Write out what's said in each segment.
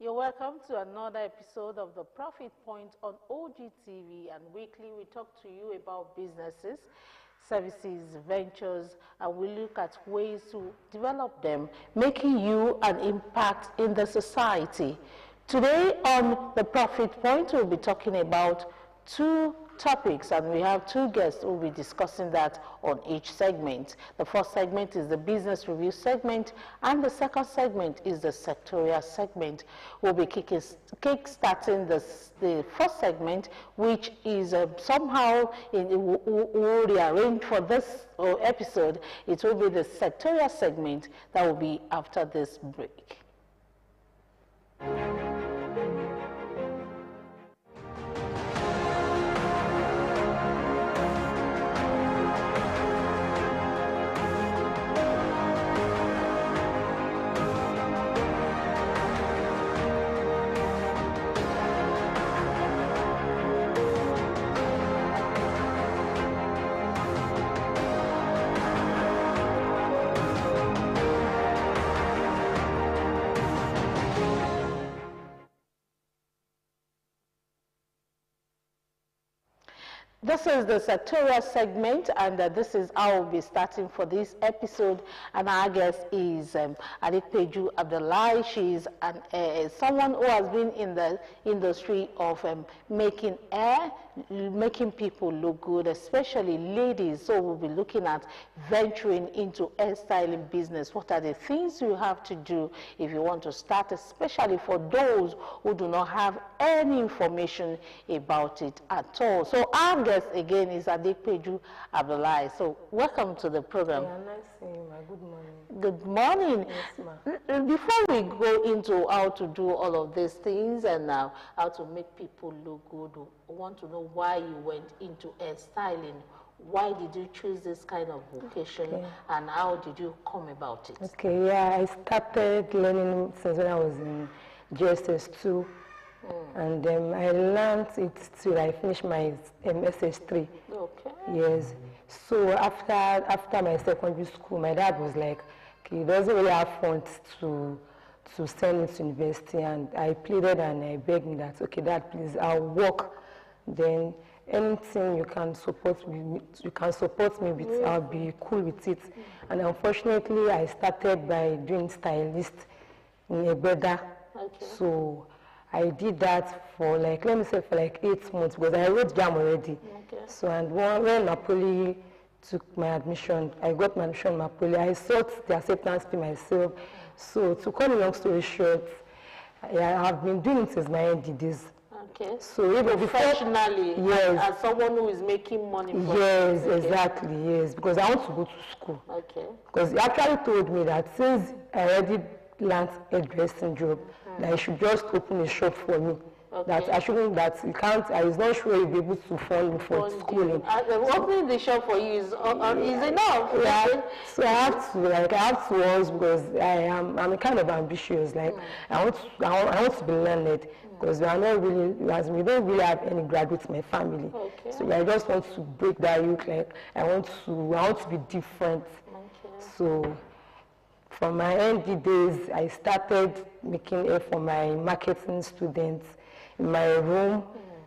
You're welcome to another episode of The Profit Point on Ogtv, and weekly we talk to you about businesses, services, ventures, and we look at ways to develop them, making you an impact in the society. Today on The Profit Point, we'll be talking about two topics, and we have two guests who will be discussing that on each segment. The first segment is the business review segment, and the second segment is the sectorial segment. We'll be kick-starting the first segment, which is somehow we'll rearrange for this episode. It will be the sectorial segment that will be after this break. This is the sectorial segment, and this is how we'll be starting for this episode. And our guest is Abeokuta Abdullahi. She is someone who has been in the industry of making hair, making people look good, especially ladies. So we'll be looking at venturing into hairstyling business. What are the things you have to do if you want to start, especially for those who do not have any information about it at all. So our guest again is Abeokuta Abdullahi. So welcome to the program. Yeah, nice seeing you, ma. Good morning. Good morning. Yes, ma. Before we go into how to do all of these things and how to make people look good, I want to know why you went into hairstyling. Why did you choose this kind of vocation, and how did you come about it? Okay, yeah, I started learning since when I was in GSS2. And I learned it till I finished my SS3. Okay. Yes. So after my secondary school, my dad was like, okay, he doesn't really have funds to send me to university, and I pleaded and I begged him that, okay, Dad, please, I'll work. Then anything you can support me with, I'll be cool with it. And unfortunately, I started by doing stylist in Abeokuta. Okay. So I did that for like 8 months, because I wrote JAM already. Okay. So, and when Napoli took my admission, I got my admission in Napoli. I sought the acceptance fee myself. So to cut a long story short, I have been doing it since my ND days. Okay. So even professionally, yes, as someone who is making money from yes, it. Okay. exactly, yes, because I want to go to school. Okay. Because he actually told me that since I already learned a dressing job, that I should just open a shop for me. Okay. That I shouldn't, that you can't, I was not sure you'll be able to fund me for schooling. Opening the shop for you is enough. Yeah. So I have to once, because I'm kind of ambitious. Like I want to be learned, because we are not really, we don't really have any graduates in my family. Okay. So I just want to break that yoke. Like I want to be different. Okay. So from my ND days, I started making hair for my marketing students in my room.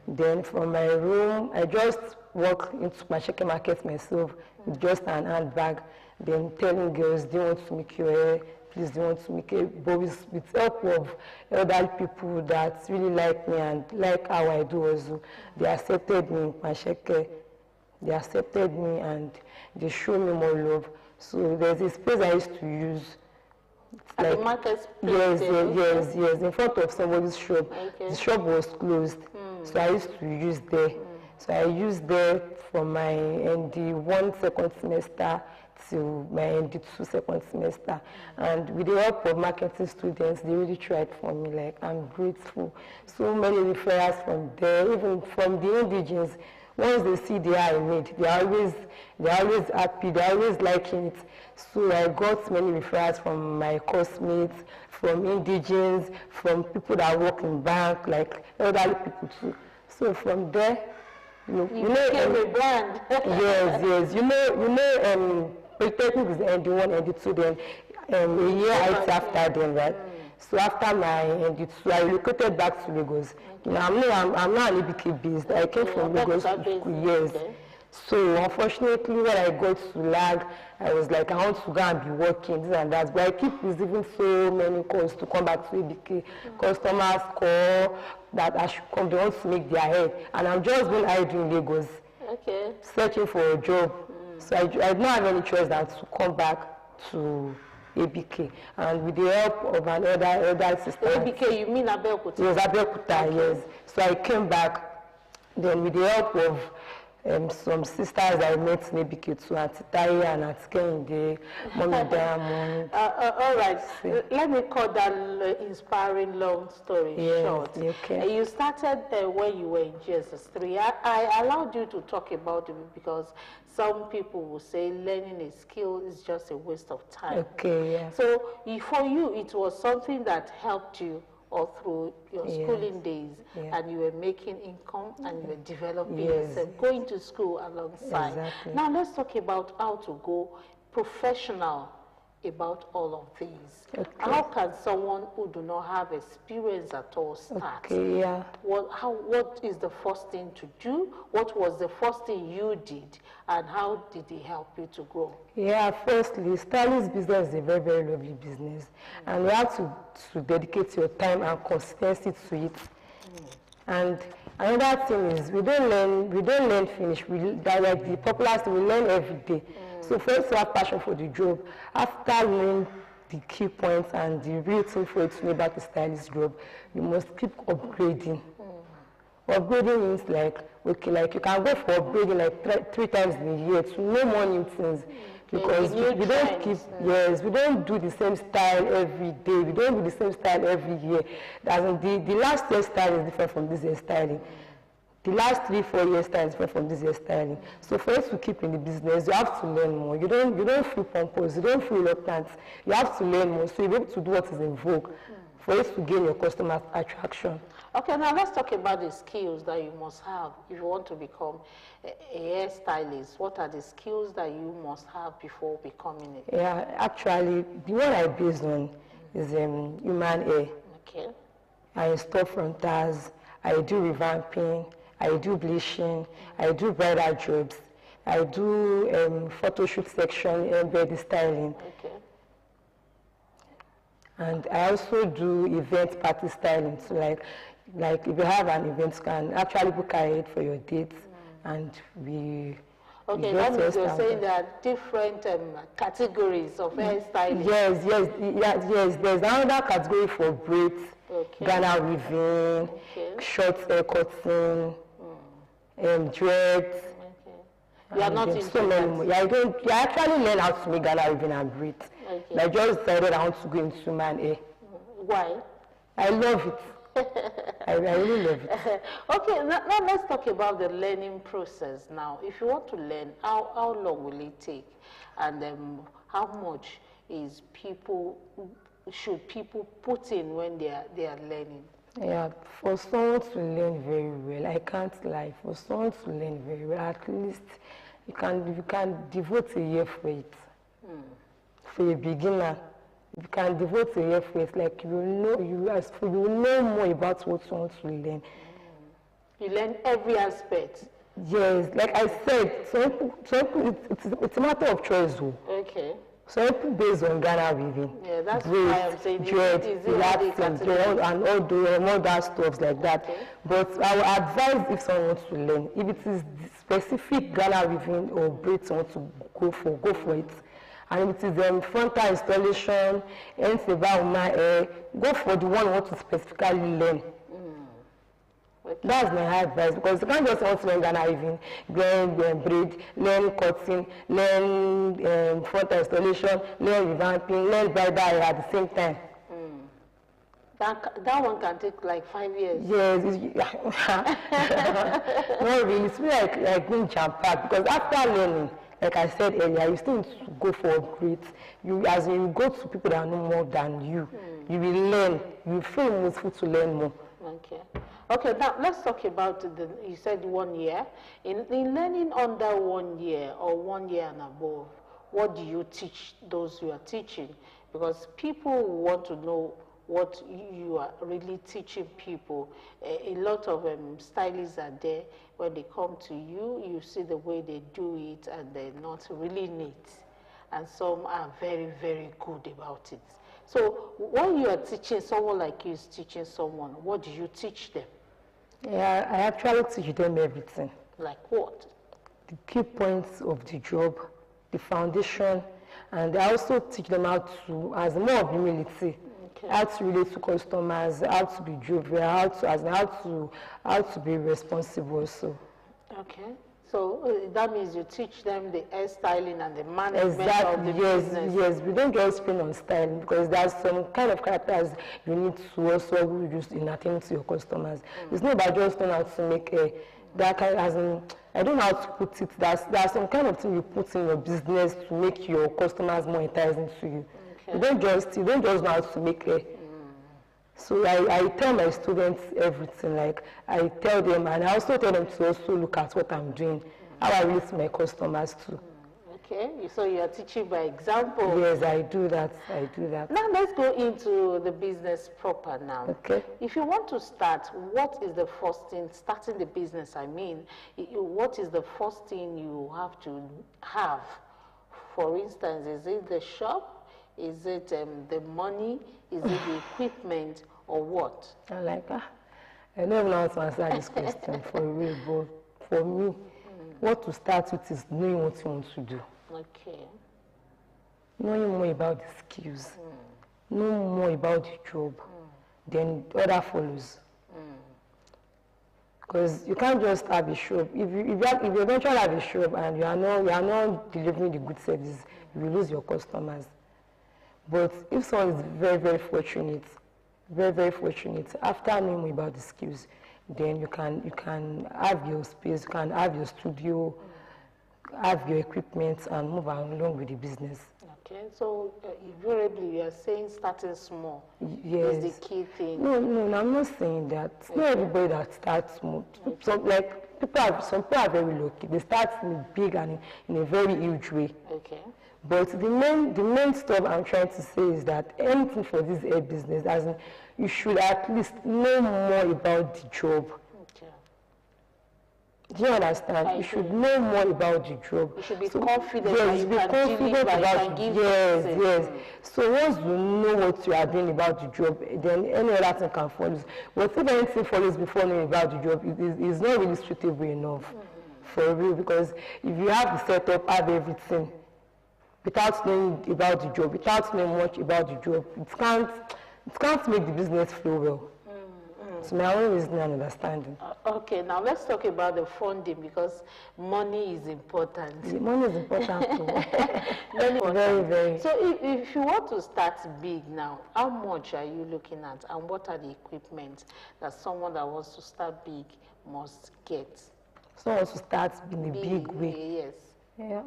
Then from my room, I just walk into my chicken market myself with just an handbag, then telling girls, do you want to make your hair? Please, do you want to make it? But with help of elderly people that really like me and like how I do also, they accepted me in my chicken. They accepted me and they showed me more love. So there's a space I used to use. At the market place? Yes, in front of somebody's shop. Okay. The shop was closed, so I used to use there. So I used there from my ND1 second semester to my ND2 second semester. And with the help of marketing students, they really tried for me. Like, I'm grateful. So many referrals from there, even from the indigenous. Once they see the hair I made, they're always happy, they're always liking it. So I got many referrals from my classmates, from indigenous, from people that work in bank, like elderly people too. So from there, you became a brand. yes. Polytechnic is ND1, ND2, then a year after them, right? So after my ND2, I relocated back to Lagos. You know, I'm not an ABK based. I came from Lagos to school, yes. So unfortunately, when I got to lag, I was like, I want to go and be working, this and that. But I keep receiving so many calls to come back to ABK. Customers call that I should come, they want to make their head. And I'm just been idle in Lagos, searching for a job. So I don't have any choice than to come back to ABK. And with the help of an elder sister. ABK, you mean Abeokuta? Yes, Abeokuta, yes. So I came back, then with the help of some sisters I met in ABK too, Auntie Taye and Auntie Kehinde, Mommy Diamond. All right, let me cut that inspiring long story short. Okay. You started when you were in GSS3. I allowed you to talk about it because some people will say learning a skill is just a waste of time. Okay, yeah. So for you, it was something that helped you all through your schooling days, and you were making income and you were developing yourself, going to school alongside. Exactly. Now let's talk about how to go professional about all of these. Okay. How can someone who do not have experience at all start? Okay, yeah. What is the first thing to do? What was the first thing you did, and how did it help you to grow? Yeah, firstly, stylist business is a very, very lovely business. And you have to dedicate your time and consistency to it. And another thing is we don't learn finish. Like the popular thing, we learn every day. So first to have passion for the job. After learning the key points and the real thing for it to know about the stylist job, you must keep upgrading. Upgrading means like, okay, like you can go for upgrading like three times in a year to know more new things. Because we don't keep, we don't do the same style every day. We don't do the same style every year. The last year's style is different from this year's styling. The last 3-4 years style is different from this year's styling. So for us to keep in the business, you have to learn more. You don't feel pompous. You don't feel reluctant. You have to learn more so you'll be able to do what is in vogue for us to gain your customer attraction. Okay, now let's talk about the skills that you must have if you want to become a hairstylist. What are the skills that you must have before becoming it? Yeah, actually, the one I based on is human hair. Okay. I install frontals, I do revamping, I do bleaching, I do bridal jobs, I do photo shoot section, embedded styling. Okay. And I also do event party styling. So like if you have an event, you can actually book ahead for your dates, and we. Okay, that means you're saying there are different categories of hairstyling. Yes. There's another category for braids, Ghana weaving, short hair cutting, dreads. You are not into so many more. Yeah, you actually learn how to make Ghana weaving and braids. Okay. I just decided I want to go into man hair. Why? I love it. I really love it. Okay, now let's talk about the learning process now. If you want to learn, how long will it take? And how much should people put in when they are learning? Yeah, for someone to learn very well, I can't lie. For someone to learn very well, at least you can devote a year for it. For a beginner, you can devote a year for it. Like you will know more about what you want to learn. You learn every aspect. Yes, like I said, it's a matter of choice, though. Okay. So based on Ghana weaving, that's why I'm saying dread, relaxing, and all that stuff like that. Okay. But I would advise if someone wants to learn, if it is specific Ghana weaving or braids want to go for it. And if it is frontal installation, anything about my hair, go for the one you want to specifically learn. Okay. That's my advice, because you can't just want to learn Ghana weaving, learn braid, learn cutting, learn frontal installation, learn revamping, learn bridal hair at the same time. That one can take like 5 years. Yes, not really. It's like being jam-packed, because after learning, like I said earlier, you still need to go for upgrades. As you go to people that know more than you, you will learn. You feel useful to learn more. Okay, now let's talk about you said 1 year. In learning under 1 year or 1 year and above, what do you teach those you are teaching? Because people want to know what you are really teaching people. A lot of stylists are there. When they come to you, you see the way they do it, and they're not really neat. And some are very, very good about it. So when you are teaching, someone like you is teaching someone, what do you teach them? Yeah, I actually teach them everything. Like what? The key points of the job, the foundation, and I also teach them how to, as more of humility, how to relate to customers, how to be jovial, how to be responsible also. Okay. So that means you teach them the hairstyling and the management of the business. Yes, we don't just spin on styling, because there's some kind of characters you need to also use in attending to your customers. It's not about just knowing how to make that kind of, I don't know how to put it. There's some kind of thing you put in your business to make your customers more enticing to you. Okay. You don't just know how to make So I tell my students everything. Like, I tell them, and I also tell them to also look at what I'm doing, how I relate to my customers too. Okay, so you are teaching by example. Yes, I do that. Now let's go into the business proper now. Okay. If you want to start, what is the first thing, starting the business, I mean, what is the first thing you have to have? For instance, is it the shop? Is it the money? Is it the equipment, or what? I don't even know how to answer this question for real, but for me, what to start with is knowing what you want to do. Okay. Knowing more about the skills, knowing more about the job, then the other follows. Because you can't just have a shop. If you eventually have a shop and you are not delivering the good service, you will lose your customers. But if someone is very, very fortunate, after knowing more about the skills, then you can have your space, you can have your studio, have your equipment, and move along with the business. Okay, so invariably you are saying starting small. Yes. Is the key thing. No, I'm not saying that. It's not everybody that starts small. Okay. Some people are very lucky. They start big and in a very huge way. Okay. But the main stuff I'm trying to say is that anything for this hair business, as in, you should at least know more about the job. Okay. Do you understand? You should know more about the job. You should be confident. Yes, be confident about it. Yes. So once you know what you are doing about the job, then any other thing can follow. But if anything follows before knowing about the job, it's not really suitable enough for real. Because if you have the setup, have everything, without knowing about the job, without knowing much about the job, it can't make the business flow well. It's my own reason and understanding. Okay, now let's talk about the funding, because money is important. The money is important too. Very, very. So if you want to start big now, how much are you looking at, and what are the equipment that someone that wants to start big must get? Someone wants to start in a big way. Yes. Yeah.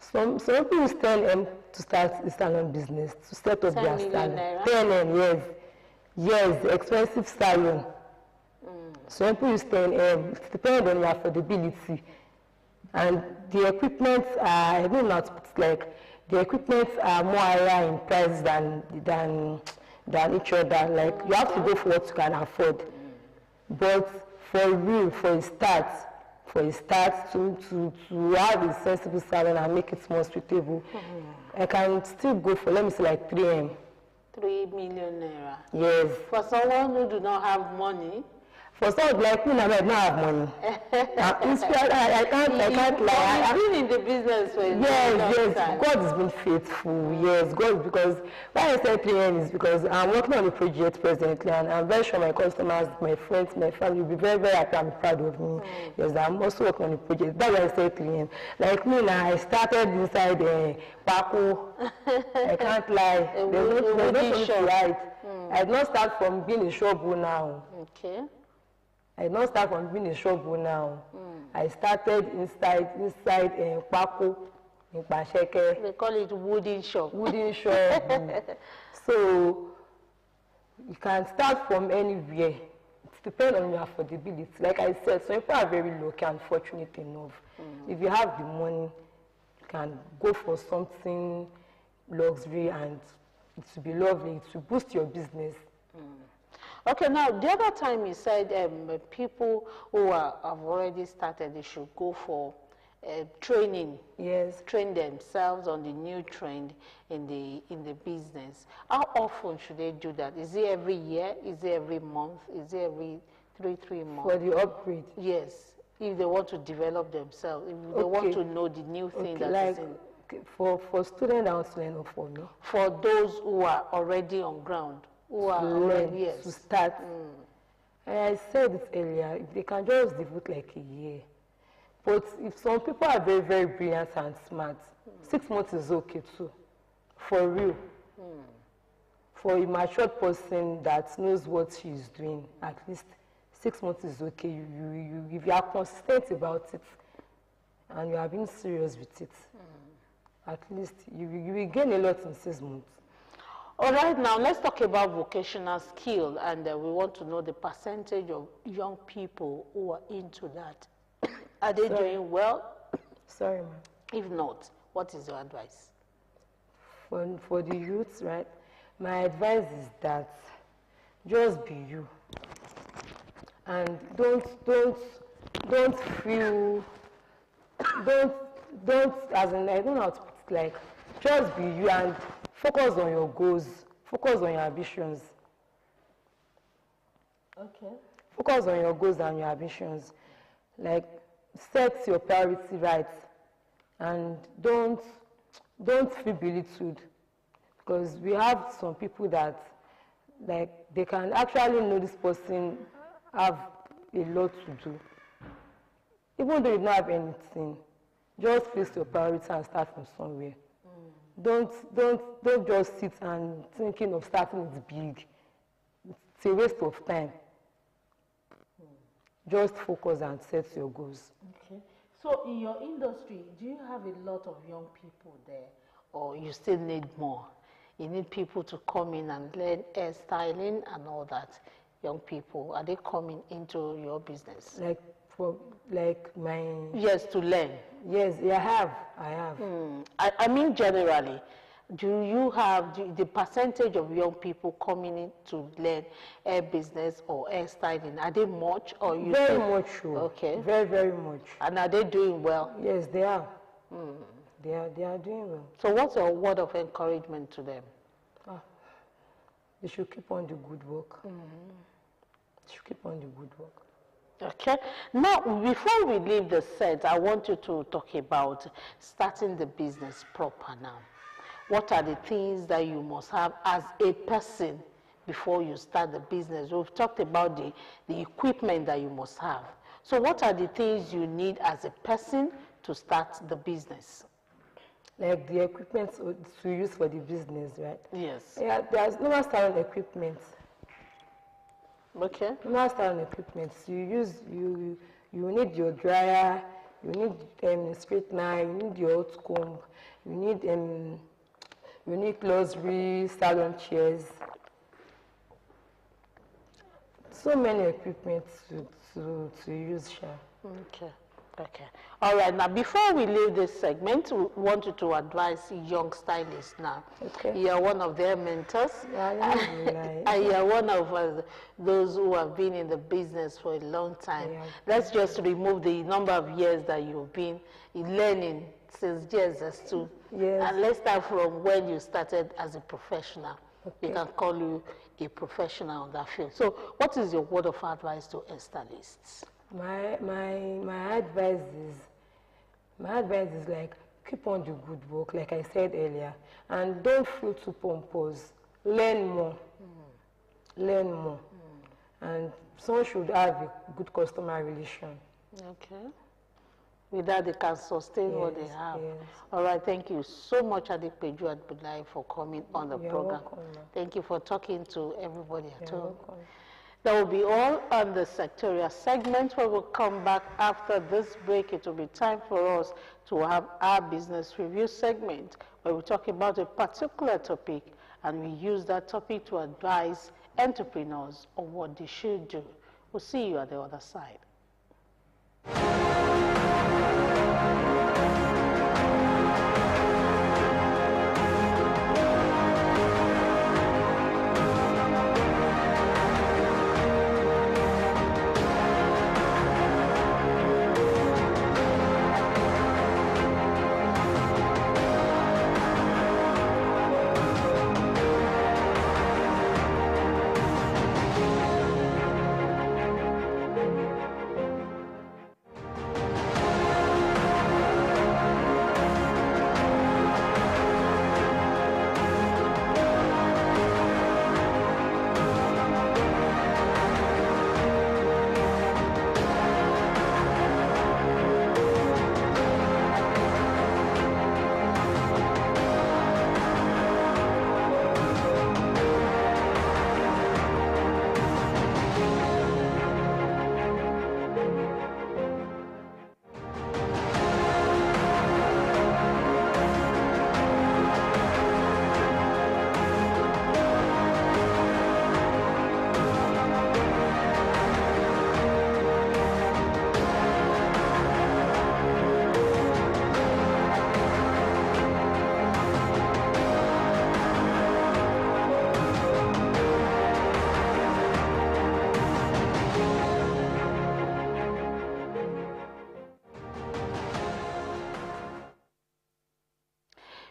Some people use 10 M to start a salon business, to set up their salon. 10 M, yes. Yes, the expensive salon. Some people use 10 M. It depends on your affordability. And the equipment are, I don't know how to put it, like, the equipment are more higher in price than each other. Like, you have to go for what you can afford. But for real, for a start to have a sensible salon and make it more suitable, I can still go for, let me say, like 3 M. 3 million naira. Yes. For someone who do not have money. For someone like me, I don't have money. I can't lie. You've been in the business for a long time. God has been faithful. Yes, God, because why I say 3 M is because I'm working on a project presently, and I'm very sure my customers, my friends, my family will be very, very happy and proud of me. Yes, I'm also working on a project. That's why I say 3 M. Like me now, I started inside Paco. I can't lie. There's no shop. Right. I did not start from being a shop now. Okay. I did not start from being a shop now. I started inside Paco, in Pasheke. They call it wooden shop. Wooden shop. So you can start from anywhere. It depends on your affordability. Like I said, some people are very lucky and fortunate enough. If you have the money, you can go for something luxury and it will be lovely. It will boost your business. Okay, now the other time you said people who have already started, they should go for training. Yes. Train themselves on the new trend in the business. How often should they do that? Is it every year? Is it every month? Is it every three months? For the upgrade? Yes. If they want to develop themselves, if they want to know the new thing that like, is in. For students that want to learn, or for me? For those who are already on ground, who are already, yes. To start. I said it earlier, if they can just devote like a year. But if some people are very, very brilliant and smart, 6 months is okay too. For real. For a matured person that knows what she's doing, at least 6 months is okay. If you are consistent about it and you are being serious with it, at least you will gain a lot in 6 months. All right, now let's talk about vocational skill, and we want to know the percentage of young people who are into that. Are they doing well? Sorry, ma'am. If not, what is your advice? For the youths, right? My advice is that just be you, and don't feel, don't as in, I don't know how to put it, like, just be you and focus on your goals, focus on your ambitions. Okay. Focus on your goals and your ambitions. Like, set your priority right, and don't feel belittled, because we have some people that, like, they can actually know this person have a lot to do. Even though you don't have anything, just face your priority and start from somewhere. Don't just sit and thinking of starting it big. It's a waste of time. Just focus and set your goals. Okay. So in your industry, do you have a lot of young people there, or you still need more? You need people to come in and learn hairstyling and all that. Young people, are they coming into your business? Like my... Yes, to learn. Yes, I have. I mean generally, do you have the percentage of young people coming in to learn hair business or hairstyling? Are they much, or you very think? Much so. Okay. Very, very much. And are they doing well? Yes, they are. They are doing well. So what's your word of encouragement to them? They should keep on the good work. They should keep on the good work. Okay. Now, before we leave the set, I want you to talk about starting the business proper now. What are the things that you must have as a person before you start the business? We've talked about the equipment that you must have. So what are the things you need as a person to start the business? Like the equipment to use for the business, right? Yes. Yeah, there's no standard equipment. Okay. No standard equipment. You need your dryer, you need straightener, you need your hot comb, you need luxury salon chairs. So many equipment to use, Sha. Okay. Okay. All right. Now, before we leave this segment, we want you to advise young stylists now. Okay. You are one of their mentors. And you are one of those who have been in the business for a long time. Yeah. Let's just remove the number of years that you've been learning since JSS2. Yes. And let's start from when you started as a professional. Okay. We can call you a professional on that field. So what is your word of advice to stylists? My advice is like, keep on the good work, like I said earlier, and don't feel too pompous. Learn more. Learn more. And someone should have a good customer relation. Okay. With that, they can sustain what they have. Yes. All right. Thank you so much, Adepeju Adbulai, for coming on the program. Welcome. Thank you for talking to everybody at home. Welcome. That will be all on the sectorial segment. Where we'll come back after this break. It will be time for us to have our business review segment, where we talk about a particular topic and we use that topic to advise entrepreneurs on what they should do. We'll see you at the other side.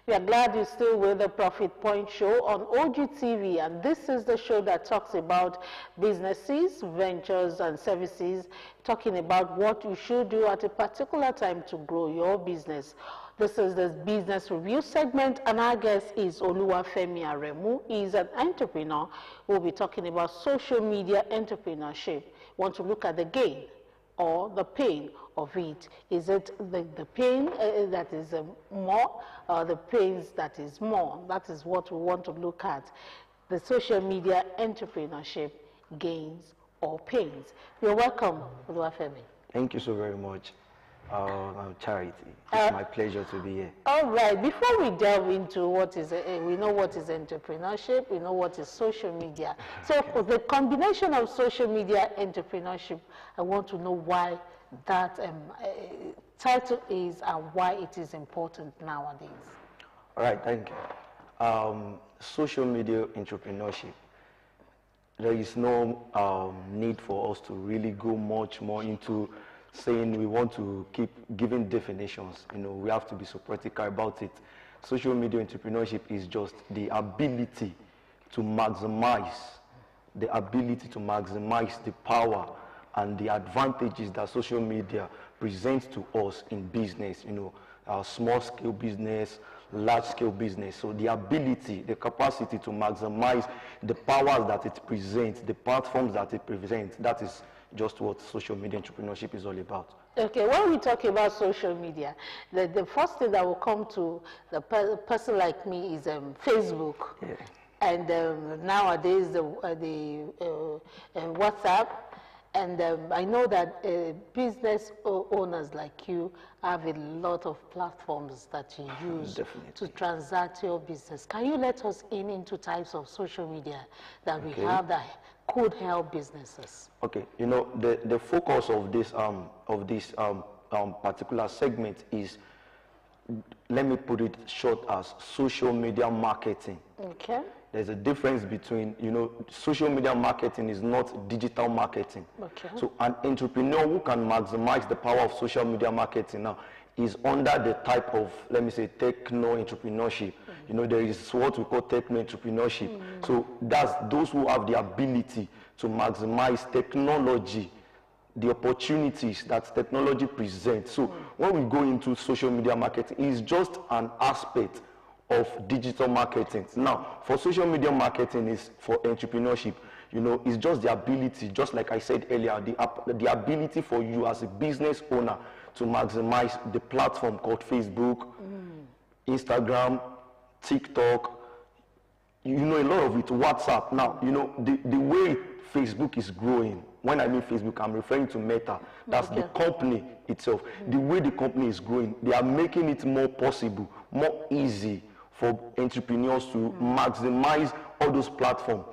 We are glad you're still with the Profit Point Show on Ogtv, and this is the show that talks about businesses, ventures, and services, talking about what you should do at a particular time to grow your business. This is the business review segment, and our guest is Oluwafemi Aremu. He is an entrepreneur. We'll be talking about social media entrepreneurship. Want to look at the gain or the pain of it? Is it the pain that is more, or the pains that is more? That is what we want to look at. The social media entrepreneurship, gains or pains. You're welcome, Oluwafemi. Thank you so very much, Charity. It's my pleasure to be here. All right. Before we delve into what is, we know what is entrepreneurship, we know what is social media. So for the combination of social media entrepreneurship, I want to know why that title is and why it is important nowadays. All right, thank you. Social media entrepreneurship. There is no need for us to really go much more into saying we want to keep giving definitions. You know, we have to be so practical about it. Social media entrepreneurship is just the ability to maximize the power and the advantages that social media presents to us in business, you know, our small scale business, large scale business. So the ability, the capacity to maximize the powers that it presents, the platforms that it presents, that is just what social media entrepreneurship is all about. Okay, when we talk about social media, the first thing that will come to the person like me is Facebook. Yeah. And nowadays the WhatsApp. And I know that business owners like you have a lot of platforms that you use to transact your business. Can you let us into types of social media that we have that could help businesses? Okay, you know, the focus of this particular segment is, let me put it short, as social media marketing. Okay. There's a difference between, you know, social media marketing is not digital marketing. Okay. So an entrepreneur who can maximize the power of social media marketing now is under the type of, let me say, techno entrepreneurship. You know, there is what we call techno entrepreneurship. So that's those who have the ability to maximize technology, the opportunities that technology presents. So when we go into social media marketing, it's just an aspect of digital marketing. Now, for social media marketing is for entrepreneurship, you know, it's just the ability, just like I said earlier, the ability for you as a business owner to maximize the platform called Facebook, Instagram, TikTok, you know, a lot of it, WhatsApp. Now, you know, the way Facebook is growing, when I mean Facebook, I'm referring to Meta. That's the company itself. The way the company is growing, they are making it more possible, more easy for entrepreneurs to maximize all those platforms,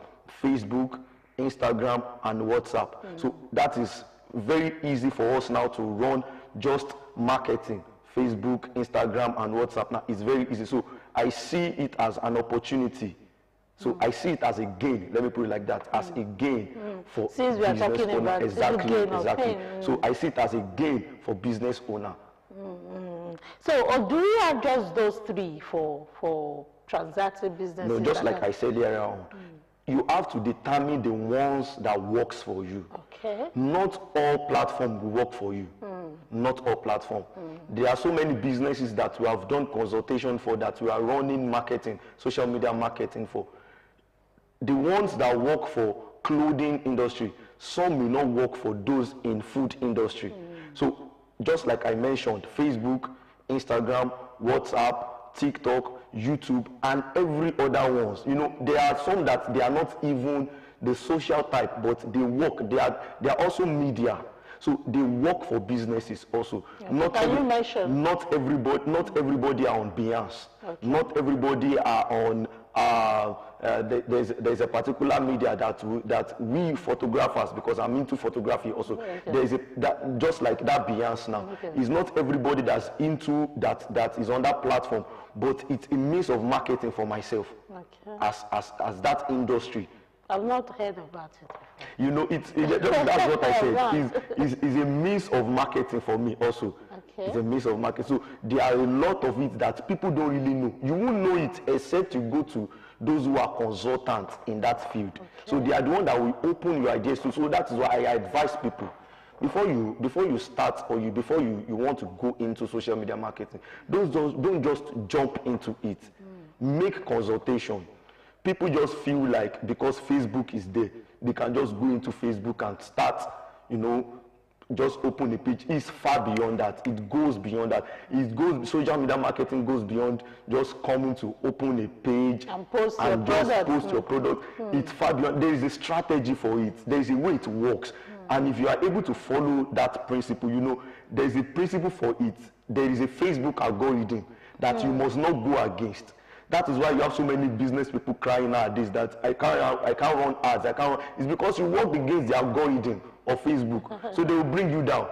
Facebook, Instagram, and WhatsApp. So that is very easy for us now to run just marketing, Facebook, Instagram, and WhatsApp. Now it's very easy. So I see it as an opportunity. So I see it as a gain. Let me put it like that, as a gain for since we are talking about exactly. Pain. So I see it as a gain for business owner. So, do you have just those three for transacting businesses? No, just like I said earlier on, you have to determine the ones that works for you. Okay. Not all platforms will work for you. Not all platforms. There are so many businesses that we have done consultation for, that we are running marketing, social media marketing for. The ones that work for clothing industry, some may not work for those in food industry. So just like I mentioned, Facebook, Instagram, WhatsApp, TikTok, YouTube, and every other ones. You know, there are some that they are not even the social type, but they work. They are also media. So they work for businesses also. Yeah. Not everybody are on Beyonce. Okay. Not everybody are on. There's a particular media that we photographers, because I'm into photography also. Okay. There's just like that Beyonce now. Okay. It's not everybody that's into that is on that platform, but it's a means of marketing for myself. Okay. As that industry. I've not heard about it before. You know, that's what I said. It's a means of marketing for me also. Okay. Okay. It's a means of marketing. So there are a lot of it that people don't really know. You won't know it except you go to those who are consultants in that field. Okay. So they are the one that will open your ideas to. So that is why I advise people, before you start or before you want to go into social media marketing, don't just jump into it. Make consultation. People just feel like because Facebook is there, they can just go into Facebook and start, just open a page. It's far beyond that. It goes beyond that. Social media marketing goes beyond just coming to open a page and post your product. It's far beyond. There is a strategy for it. There is a way it works. And if you are able to follow that principle, there is a principle for it. There is a Facebook algorithm that you must not go against. That is why you have so many business people crying nowadays that I can't run ads. It's because you work against the algorithm of Facebook, so they will bring you down.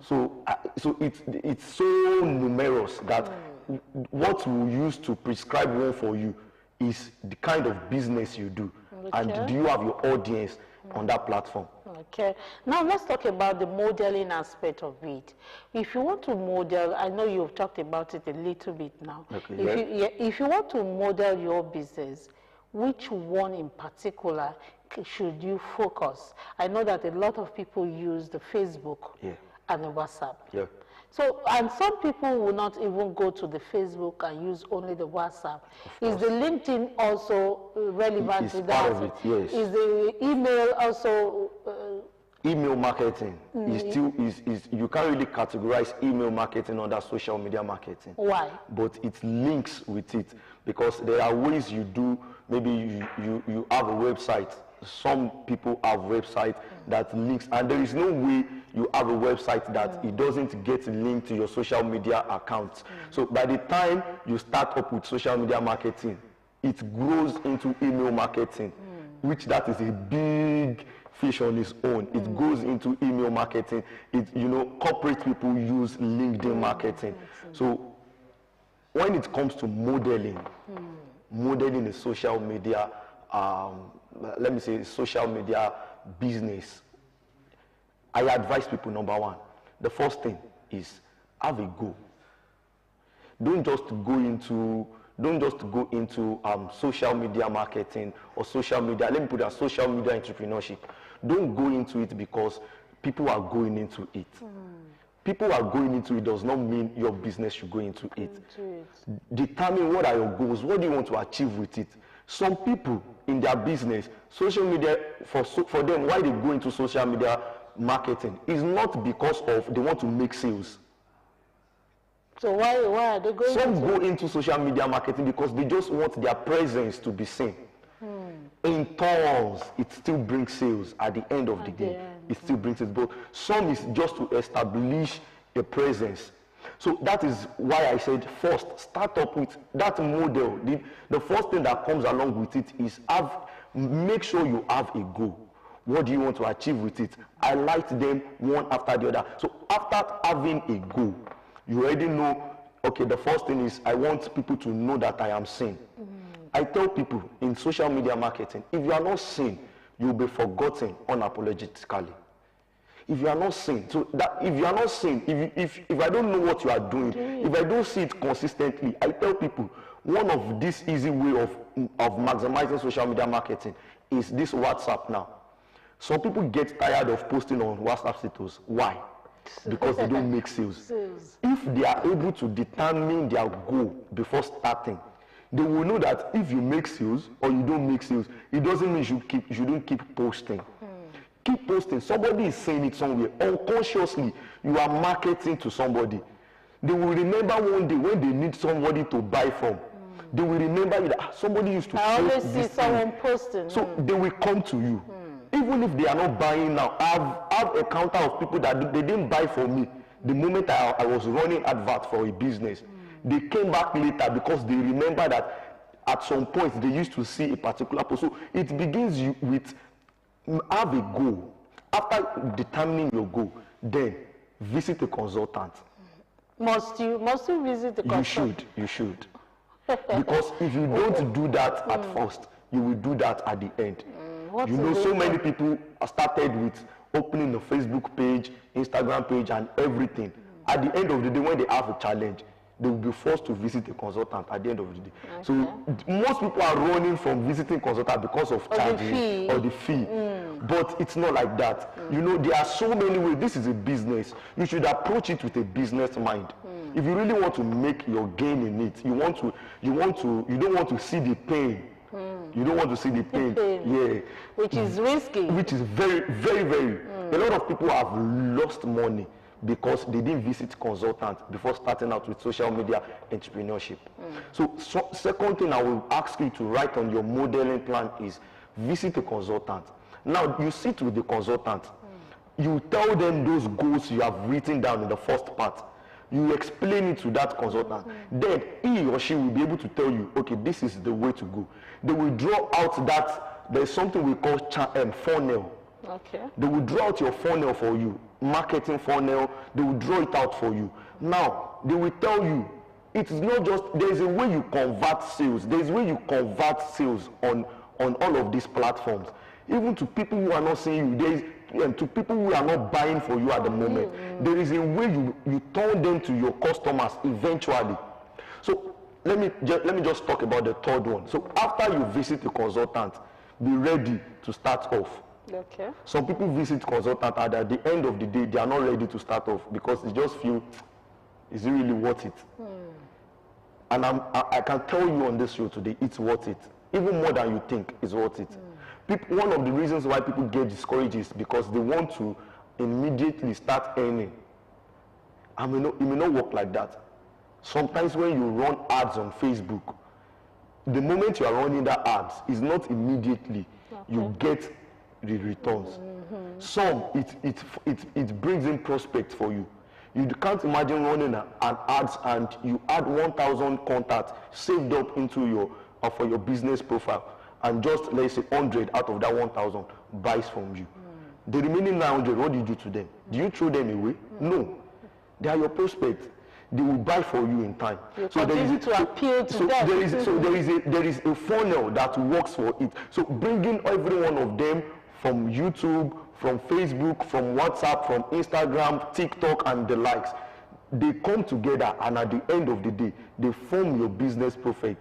So it's so numerous that what we use to prescribe one for you is the kind of business you do, and do you have your audience on that platform. Okay. Now let's talk about the modeling aspect of it. If you want to model, I know you've talked about it a little bit now. Okay, if you want to model your business, which one in particular should you focus? I know that a lot of people use the Facebook and the WhatsApp. Yeah. So, and some people will not even go to the Facebook and use only the WhatsApp. Is the LinkedIn also relevant to that? Part of it, yes. Is the email also? Email marketing is you can't really categorize email marketing under social media marketing. Why? But it links with it because there are ways you do. Maybe you have a website. Some people have websites that links, and there is no way you have a website that it doesn't get linked to your social media accounts. So by the time you start up with social media marketing, it grows into email marketing, which that is a big fish on its own. It goes into email marketing. Corporate people use LinkedIn marketing. So when it comes to modeling is social media, let me say social media business, I advise people, number one, the first thing is have a goal. Don't just go into social media marketing or social media. Let me put that, social media entrepreneurship. Don't go into it because people are going into it. People are going into it does not mean your business should go into it. Determine what are your goals. What do you want to achieve with it? Some people in their business, social media, for them, why they go into social media marketing is not because of they want to make sales. So why are they going? Some go into social media marketing because they just want their presence to be seen. In turns, it still brings sales at the end of the day. It still brings it, but some is just to establish a presence. So that is why I said first, start up with that model. The first thing that comes along with it is make sure you have a goal. What do you want to achieve with it? Highlight them one after the other. So after having a goal, you already know, okay, the first thing is I want people to know that I am seen. I tell people in social media marketing, if you are not seen, you'll be forgotten unapologetically. If you are not seen, so that if you are not seen, if I don't know what you are doing, if I don't see it consistently, I tell people one of this easy way of maximizing social media marketing is this WhatsApp now. Some people get tired of posting on WhatsApp status. Why? Because they don't make sales. If they are able to determine their goal before starting, they will know that if you make sales or you don't make sales, it doesn't mean you don't keep posting. Keep posting. Somebody is saying it somewhere. Unconsciously, you are marketing to somebody. They will remember one day when they need somebody to buy from. They will remember that somebody used to post this. I always see someone posting. So they will come to you. Even if they are not buying now, I have a counter of people that they didn't buy from me. The moment I was running advert for a business, they came back later because they remember that at some point they used to see a particular post. So it begins with have a goal. After determining your goal, then visit a consultant. Must you visit the consultant? You should. Because if you don't do that at first, you will do that at the end. So many people started with opening a Facebook page, Instagram page, and everything. At the end of the day, when they have a challenge, they will be forced to visit a consultant at the end of the day. Okay. So most people are running from visiting consultant because of charges or the fee. But it's not like that. You know, there are so many ways. This is a business. You should approach it with a business mind. If you really want to make your gain in it, you don't want to see the pain. You don't want to see the pain. Yeah. Which is risky. Which is very, very, very. A lot of people have lost money because they didn't visit consultants before starting out with social media entrepreneurship. So second thing I will ask you to write on your modeling plan is visit a consultant. Now you sit with the consultant, you tell them those goals you have written down in the first part. You explain it to that consultant. Then he or she will be able to tell you, okay, this is the way to go. They will draw out that, there's something we call funnel. Okay. They will draw out your funnel for you, marketing funnel, they will draw it out for you. Now, they will tell you, it's not just, there's a way you convert sales. There's a way you convert sales on all of these platforms. Even to people who are not seeing you, and to people who are not buying for you at the moment, there is a way you turn them to your customers eventually. So let me just talk about the third one. So after you visit a consultant, be ready to start off. Okay. Some people visit consultant and at the end of the day, they are not ready to start off because they just feel, is it really worth it? And I can tell you on this show today, it's worth it. Even more than you think, it's worth it. One of the reasons why people get discouraged is because they want to immediately start earning. It may not work like that. Sometimes when you run ads on Facebook, the moment you are running that ads is not immediately you get the returns. Some it brings in prospects for you. You can't imagine running an ads and you add 1,000 contacts saved up into your for your business profile, and just let's say 100 out of that 1,000 buys from you. The remaining 900, what do you do to them? Do you throw them away? No, they are your prospects. They will buy for you in time. So there is to appeal to them. There is a funnel that works for it. So bringing every one of them from YouTube, from Facebook, from WhatsApp, from Instagram, TikTok, and the likes, they come together, and at the end of the day, they form your business prospect,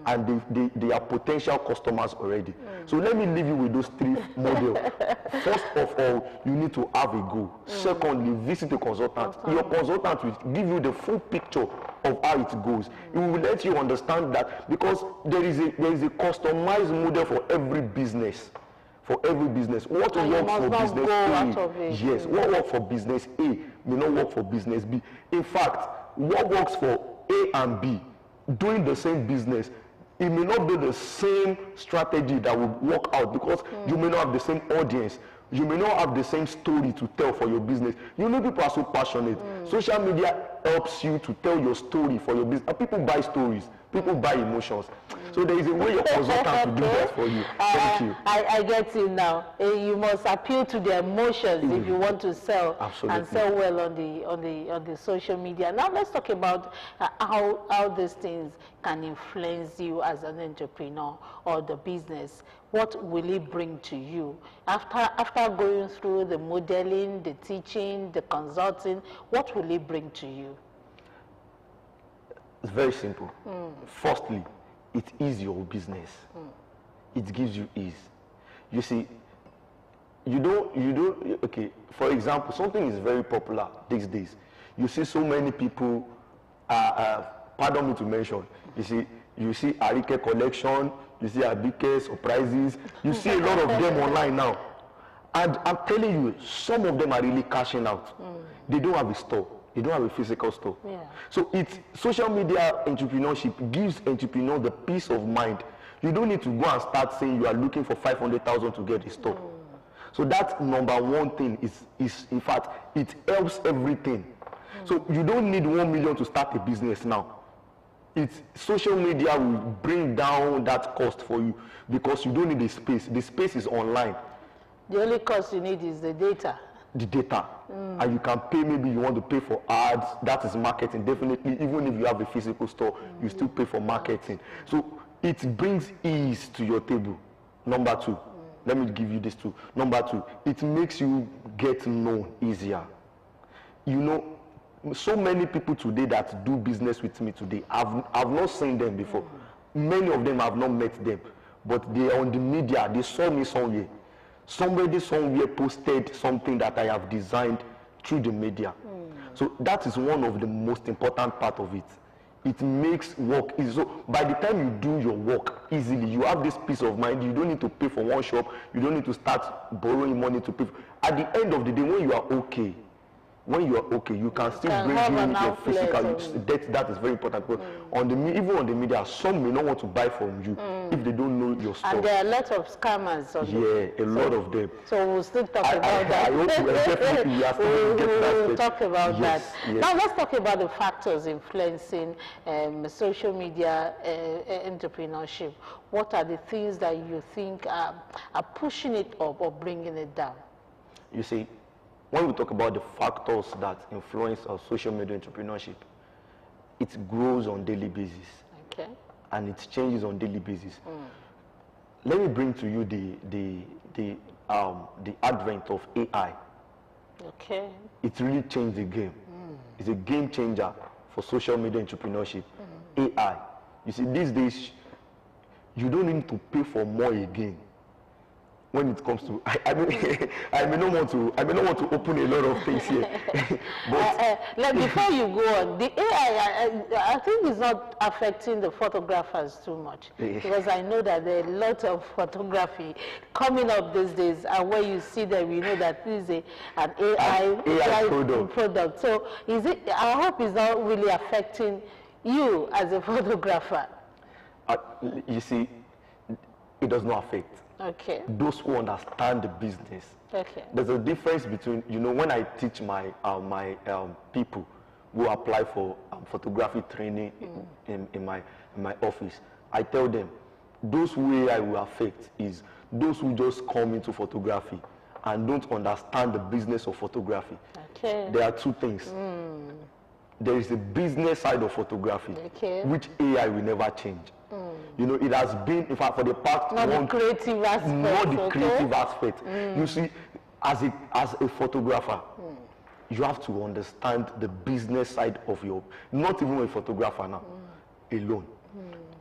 and they are potential customers already. So let me leave you with those three models. First of all, you need to have a goal. Secondly, visit a consultant. Your consultant will give you the full picture of how it goes. It will let you understand that, because there is a customized model for every business. For every business, what works for business A, yes, what works for business A may not work for business B. In fact, what works for A and B doing the same business, it may not be the same strategy that will work out, because you may not have the same audience. You may not have the same story to tell for your business. You know, people are so passionate. Social media helps you to tell your story for your business. People buy stories. People buy emotions. So there is a way your consultant will do that for you. Thank you. I get you now. You must appeal to their emotions if you want to sell. Absolutely. And sell well on the social media. Now let's talk about how these things can influence you as an entrepreneur or the business. What will it bring to you after going through the modeling, the teaching, the consulting? What will it bring to you? It's very simple. Firstly, it is your business. It gives you ease. You see, you don't, okay, for example, something is very popular these days. You see so many people, pardon me to mention, you see Arike collection, you see Abike surprises, you see a lot of them online now. And I'm telling you, some of them are really cashing out. They don't have a store. They don't have a physical store. Yeah. So social media entrepreneurship gives entrepreneur the peace of mind. You don't need to go and start saying you are looking for 500,000 to get a store. So that number one thing is in fact, it helps everything. So you don't need 1 million to start a business now. Social media will bring down that cost for you, because you don't need the space. The space is online. The only cost you need is the data. The data. And you can pay, maybe you want to pay for ads, that is marketing. Definitely, even if you have a physical store, you still pay for marketing. So it brings ease to your table. Number two, let me give you this too. Number two, it makes you get known easier. you know, so many people today that do business with me today, I've not seen them before. Many of them I've not met them, but they are on the media. They saw me somewhere. Somebody somewhere posted something that I have designed through the media. So that is one of the most important part of it. It makes work easy. So by the time you do your work easily, you have this peace of mind. You don't need to pay for one shop. You don't need to start borrowing money to pay. At the end of the day, when you are okay, you can still bring in your physical. That is very important. But even on the media, some may not want to buy from you if they don't know your stuff. And there are a lot of scammers. A lot of them. So we'll still talk about that. I hope definitely we are still get that. We'll talk about that. Yes. Now let's talk about the factors influencing social media entrepreneurship. What are the things that you think are pushing it up or bringing it down? You see, when we talk about the factors that influence our social media entrepreneurship, it grows on daily basis. Okay. And it changes on daily basis. Let me bring to you the advent of AI. Okay. It really changed the game. It's a game changer for social media entrepreneurship. AI. You see, these days, you don't need to pay for more again. When it comes to, I may not want to open a lot of things here. But before you go on, the AI, I think is not affecting the photographers too much, because I know that there are a lot of photography coming up these days, and when you see them, you know that this is an AI product. So is it? I hope it's not really affecting you as a photographer. You see, it does not affect. Okay. Those who understand the business. Okay. There's a difference between, you know, when I teach my people who apply for photography training in my office, I tell them those who AI will affect is those who just come into photography and don't understand the business of photography. Okay. There are two things. There is a business side of photography, which AI will never change. You know, it has been, in fact, for the past not the creative aspect. Not the creative aspect. You see, as a photographer, you have to understand the business side of your, not even a photographer now, alone.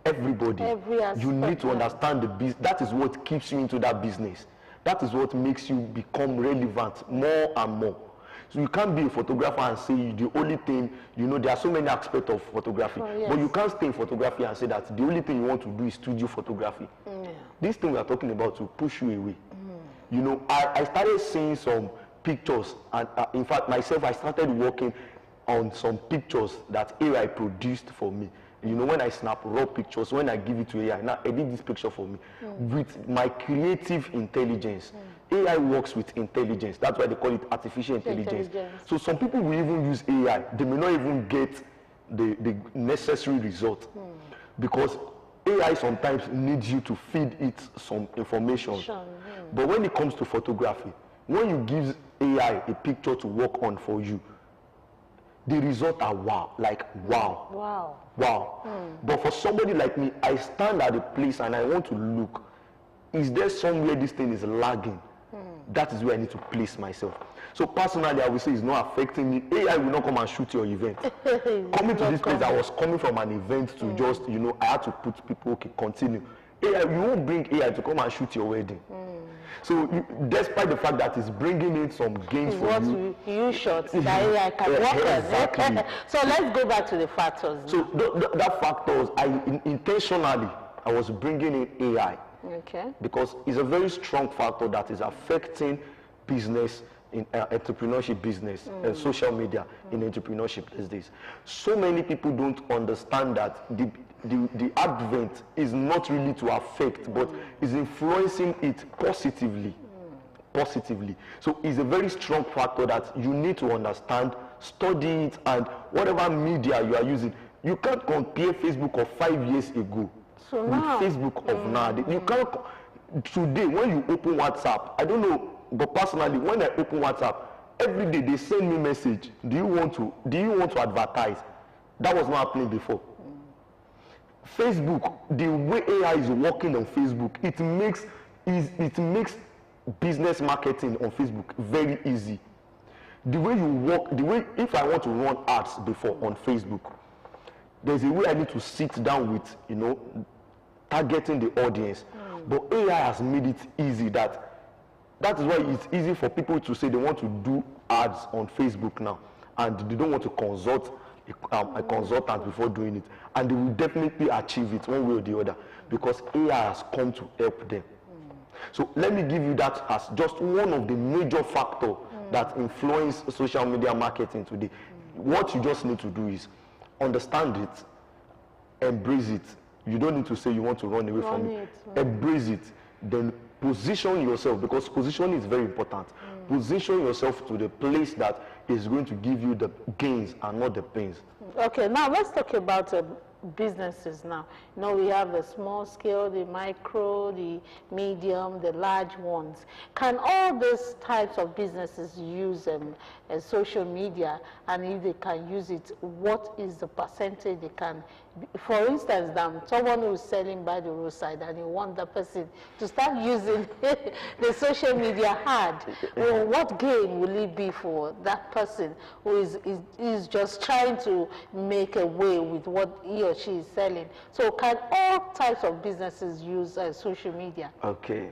Everybody, you need to understand the business. That is what keeps you into that business. That is what makes you become relevant more and more. So you can't be a photographer and say the only thing, you know, there are so many aspects of photography, but you can't stay in photography and say that the only thing you want to do is studio photography. This thing we are talking about will push you away. You know, I started seeing some pictures, and in fact, myself, I started working on some pictures that AI produced for me. You know, when I snap raw pictures, when I give it to AI, now edit this picture for me with my creative intelligence. AI works with intelligence. That's why they call it artificial intelligence. So some people will even use AI. They may not even get the necessary result because AI sometimes needs you to feed it some information. But when it comes to photography, when you give AI a picture to work on for you, the results are wow, like wow. But for somebody like me, I stand at a place and I want to look. Is there somewhere this thing is lagging? That is where I need to place myself. So personally, I would say it's not affecting me. AI will not come and shoot your event. Coming to this place, I was coming from an event to just, you know, I had to put people, okay, continue. AI, you won't bring AI to come and shoot your wedding. So despite the fact that it's bringing in some gains for you. You shot that AI can work on. So let's go back to the factors. So that factors, intentionally, I was bringing in AI. Okay. Because it's a very strong factor that is affecting business, in entrepreneurship business, and social media in entrepreneurship these days. So many people don't understand that the advent is not really to affect, but is influencing it positively. So it's a very strong factor that you need to understand, study it, and whatever media you are using. You can't compare Facebook of 5 years ago with Facebook of now. You can't. Today, when you open WhatsApp, I don't know, but personally, when I open WhatsApp, every day they send me message. Do you want to advertise? That was not happening before. Facebook, the way AI is working on Facebook, it makes business marketing on Facebook very easy. The way you work, if I want to run ads before on Facebook, there's a way I need to sit down with, targeting the audience. But AI has made it easy that is why it's easy for people to say they want to do ads on Facebook now, and they don't want to consult a consultant before doing it, and they will definitely achieve it one way or the other because AI has come to help them. So let me give you that as just one of the major factors that influence social media marketing today. What you just need to do is understand it, embrace it. You don't need to say you want to run away from it. Embrace it, then position yourself, because positioning is very important. Position yourself to the place that is going to give you the gains and not the pains. Okay, now let's talk about businesses now. We have the small scale, the micro, the medium, the large ones. Can all these types of businesses use social media? And if they can use it, what is the percentage they can? For instance, someone who is selling by the roadside and you want the person to start using the social media hard, well, what gain will it be for that person who is just trying to make a way with what he or she is selling? So can all types of businesses use social media? Okay,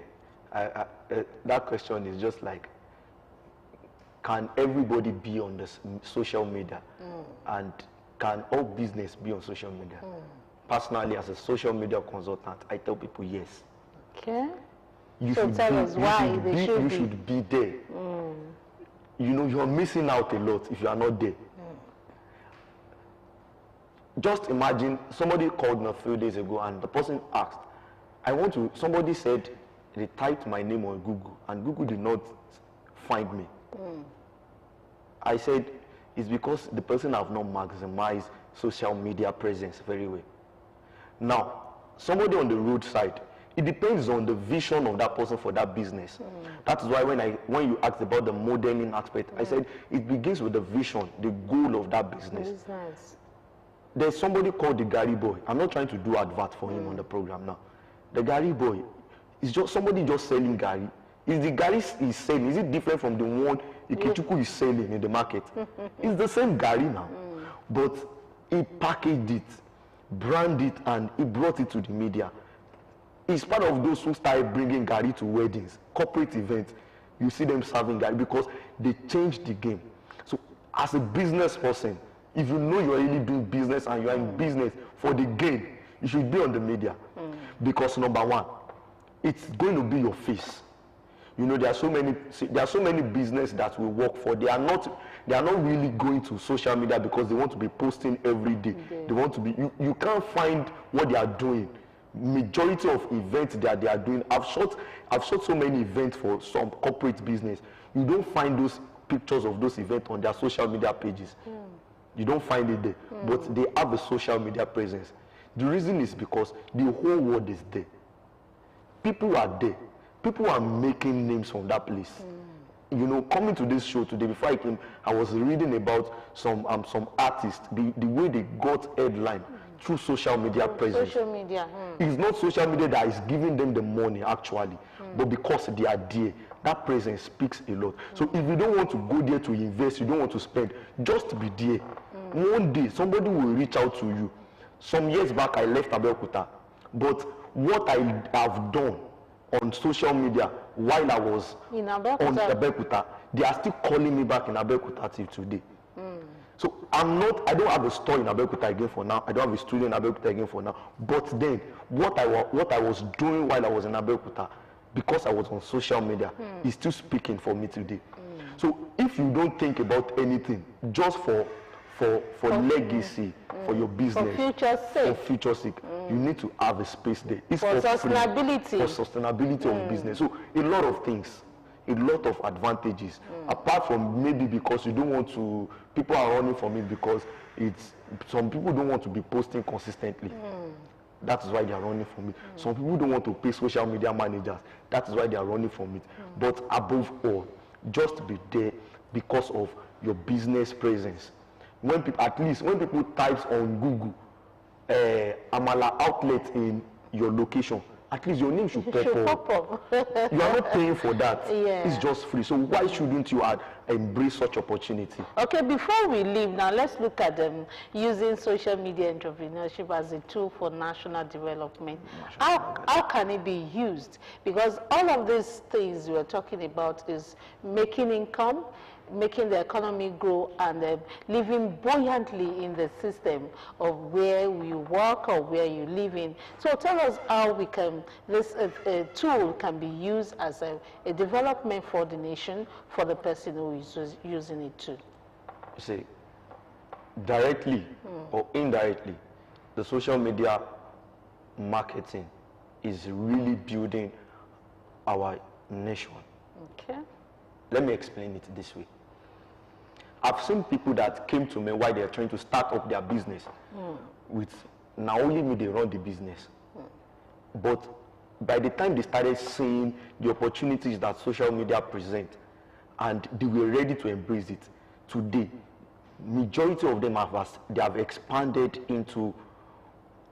that question is just like, can everybody be on this social media? And can all business be on social media? Personally, as a social media consultant, I tell people yes. Okay. You so tell us why they should be. You should be there. You're missing out a lot if you are not there. Just imagine, somebody called me a few days ago and the person asked, somebody said they typed my name on Google and Google did not find me. I said, it's because the person have not maximized social media presence very well. Now, somebody on the roadside, it depends on the vision of that person for that business. That is why when you asked about the modeling aspect, I said it begins with the vision, the goal of that business. There's somebody called the Gary Boy. I'm not trying to do advert for him on the program now. The Gary Boy is just somebody just selling Gary. Is the Gary he's selling, is it different from the one Ikechukwu is selling in the market? It's the same Gary now. But he packaged it, branded it, and he brought it to the media. He's part of those who started bringing Gary to weddings, corporate events. You see them serving Gary because they changed the game. So as a business person, if you know you're really doing business and you're in business for the gain, you should be on the media. Because number one, it's going to be your face. There are so many businesses that will work for. They are not really going to social media because they want to be posting every day. They want to be. You can't find what they are doing. Majority of events that they are doing. I've shot so many events for some corporate business. You don't find those pictures of those events on their social media pages. You don't find it there. But they have a social media presence. The reason is because the whole world is there. People are there. People are making names from that place. Coming to this show today, before I came, I was reading about some artists, the way they got headline through social media presence. Social media. It's not social media that is giving them the money actually, but because they are there, that presence speaks a lot. So if you don't want to go there to invest, you don't want to spend, just be there. One day, somebody will reach out to you. Some years back, I left Abeokuta, but what I have done on social media while I was on Abeokuta, they are still calling me back in Abeokuta till today. So I don't have a store in Abeokuta again for now. I don't have a studio in Abeokuta again for now. But then what I was doing while I was in Abeokuta, because I was on social media, is still speaking for me today. So if you don't think about anything, just for legacy, for your business, for future's sake, you need to have a space there. It's for sustainability. For sustainability of business. So a lot of things, a lot of advantages. Apart from maybe because you don't want to, people are running from it because some people don't want to be posting consistently. That is why they are running from it. Some people don't want to pay social media managers. That is why they are running from it. But above all, just be there because of your business presence. When people type on Google, Amala outlet in your location, at least your name should pop up. You are not paying for that. Yeah. It's just free. So why shouldn't you embrace such opportunity? Okay, before we leave now, let's look at using social media entrepreneurship as a tool for national development. How can it be used? Because all of these things we're talking about is making income, making the economy grow, and living buoyantly in the system of where you work or where you live in. So tell us how this tool can be used as a development for the nation, for the person who is using it too. You see, directly or indirectly, the social media marketing is really building our nation. Okay. Let me explain it this way. I've seen people that came to me while they're trying to start up their business with now only me they run the business. But by the time they started seeing the opportunities that social media present and they were ready to embrace it, today, majority of them have expanded into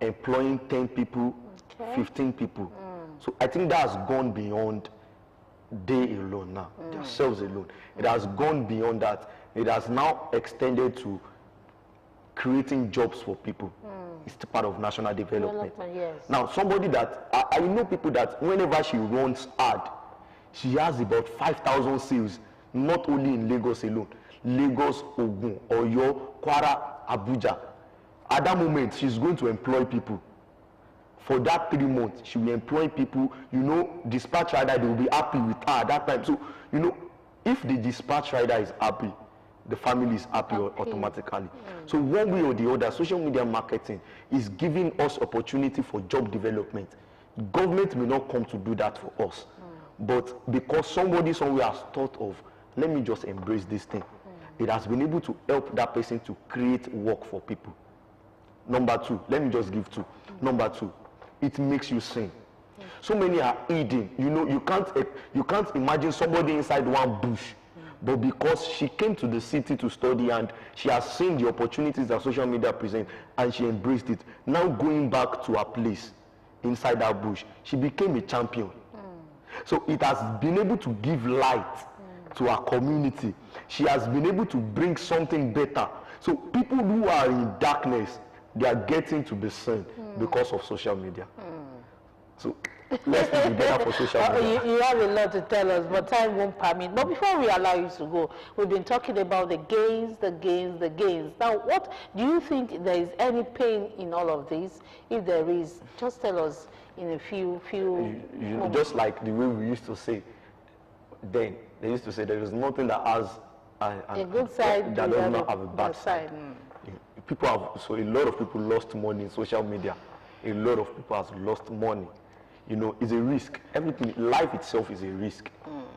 employing 10 people, 15 people. So I think that has gone beyond they alone now, themselves alone. It has gone beyond that. It has now extended to creating jobs for people. It's part of national development. Yes. Now, somebody that, I know people that whenever she runs ad, she has about 5,000 sales, not only in Lagos alone. Lagos, Ogun, Oyo, Kwara, Abuja. At that moment, she's going to employ people. For that 3 months, she will employ people, dispatch rider, they will be happy with her at that time. So, if the dispatch rider is happy, the family is happy automatically. So one way or the other, social media marketing is giving us opportunity for job development. Government may not come to do that for us, but because somebody somewhere has thought of, let me just embrace this thing, it has been able to help that person to create work for people. Number two, let me just give two. Number two, it makes you sing. So many are eating. You can't imagine somebody inside one bush. But because she came to the city to study and she has seen the opportunities that social media present and she embraced it, now going back to her place inside that bush, she became a champion. So it has been able to give light to her community. She has been able to bring something better. So people who are in darkness, they are getting to be seen because of social media. So let's be together for social media. You have a lot to tell us, but time won't permit. But before we allow you to go, we've been talking about the gains. Now, what do you think there is any pain in all of this? If there is, just tell us in a few just like the way we used to say, then they used to say there is nothing that has a good side that does not have a bad side. So a lot of people lost money in social media. A lot of people have lost money. It's a risk. Life itself is a risk.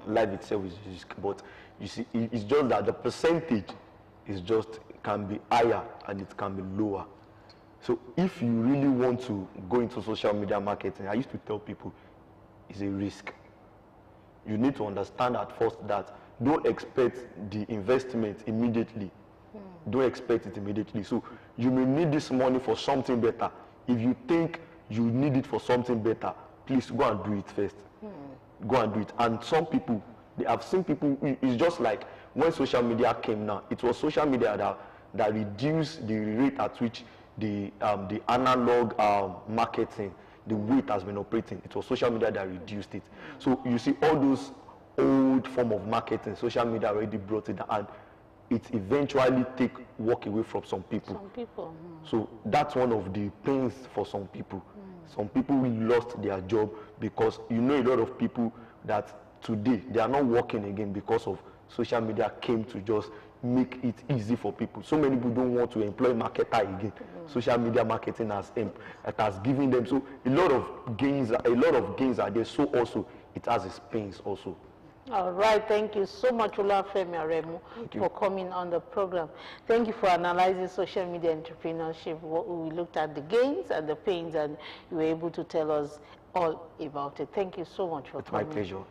Life itself is a risk. But you see, it's just that the percentage can be higher and it can be lower. So if you really want to go into social media marketing, I used to tell people it's a risk. You need to understand at first that don't expect the investment immediately. Don't expect it immediately. So you may need this money for something better. If you think you need it for something better, please go and do it first. Go and do it. And some people, I've seen people, it's just like when social media came now, it was social media that reduced the rate at which the analog marketing, the way it has been operating. It was social media that reduced it. So you see all those old form of marketing, social media already brought it down, and it eventually take work away from some people. So that's one of the pains for some people. Some people lost their job because a lot of people that today they are not working again because of social media came to just make it easy for people. So many people don't want to employ marketer again. Social media marketing has given them so a lot of gains are there. So also it has its pains also. All right, thank you so much, Olafemi Aremu, for coming on the program. Thank you for analyzing social media entrepreneurship. We looked at the gains and the pains, and you were able to tell us all about it. Thank you so much for coming. My pleasure.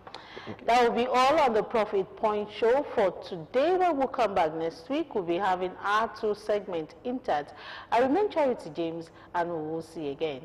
That will be all on the Profit Point Show for today. When we'll come back next week, we'll be having our 2 segment intact. I remain Charity James, and we will see you again.